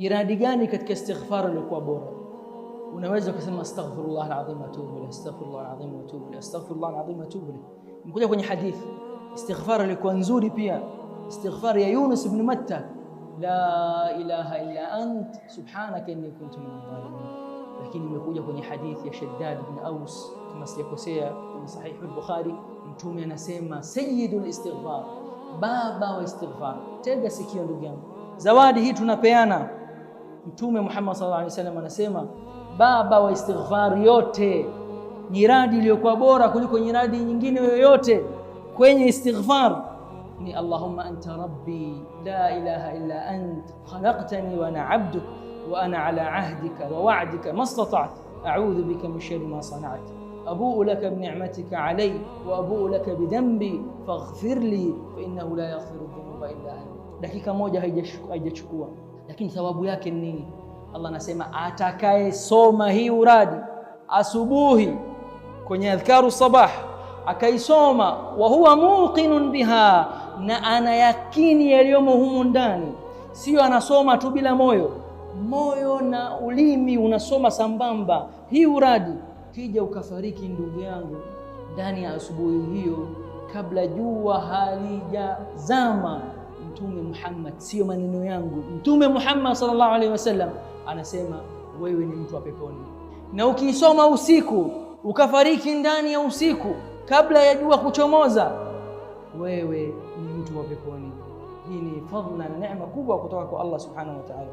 Iradi gani katika istighfar ilikuwa bora? Unaweza kusema astaghfirullah alazim wa atubu ilayh, astaghfirullah alazim wa atubu ilayh, astaghfirullah alazim wa atubu ilayh. Mkuja kwenye hadithi istighfar ilikuwa nzuri pia, istighfar ya Yunus ibn Matta, la ilaha illa ant subhanaka inni kuntu minadh dhalimin. Lakini imekuja kwenye hadithi ya Shaddad ibn Aus, kama sijakosea, kwenye sahih al-Bukhari, mtume anasema sayyidul istighfar, baba wa istighfar. Tega sikio ndugu yangu, zawadi hii tunapeana. Mtume Muhammad sallallahu alaihi wasallam anasema baba wa istighfar yote, nyiradi iliyokuwa bora kuliko nyiradi nyingine yoyote kwenye istighfar ni Allahumma anta rabbi la ilaha illa ant khalaqtani wa ana abduk wa ana ala ahdika wa wa'dika mastata'tu a'udhu bika min sharri ma sana'tu abu'u laka bi ni'matika alayya wa abu'u laka bi dhanbi faghfir li fa innahu la yaghfiru dhunuba illa anta. Dakika moja haijachukua, lakini sababu yake ni nini? Allah anasema atakaye soma hii uradi asubuhi kwenye adhkaru sabah, akaisoma wa huwa muqinun biha, na ana yakini yaliyomo humu ndani, sio anasoma tu bila moyo, moyo na ulimi unasoma sambamba hii uradi, kija ukafariki ndugu yangu ndani ya asubuhi hiyo kabla jua halijazama, Mtume Muhammad, sio maneno yangu, Mtume Muhammad sallallahu alaihi wasallam anasema wewe ni mtu wa peponi. Na ukisoma usiku ukafariki ndani ya usiku kabla ya jua kuchomoza, wewe ni mtu wa peponi. Hii ni fadhila na neema kubwa kutoka kwa Allah subhanahu wa ta'ala.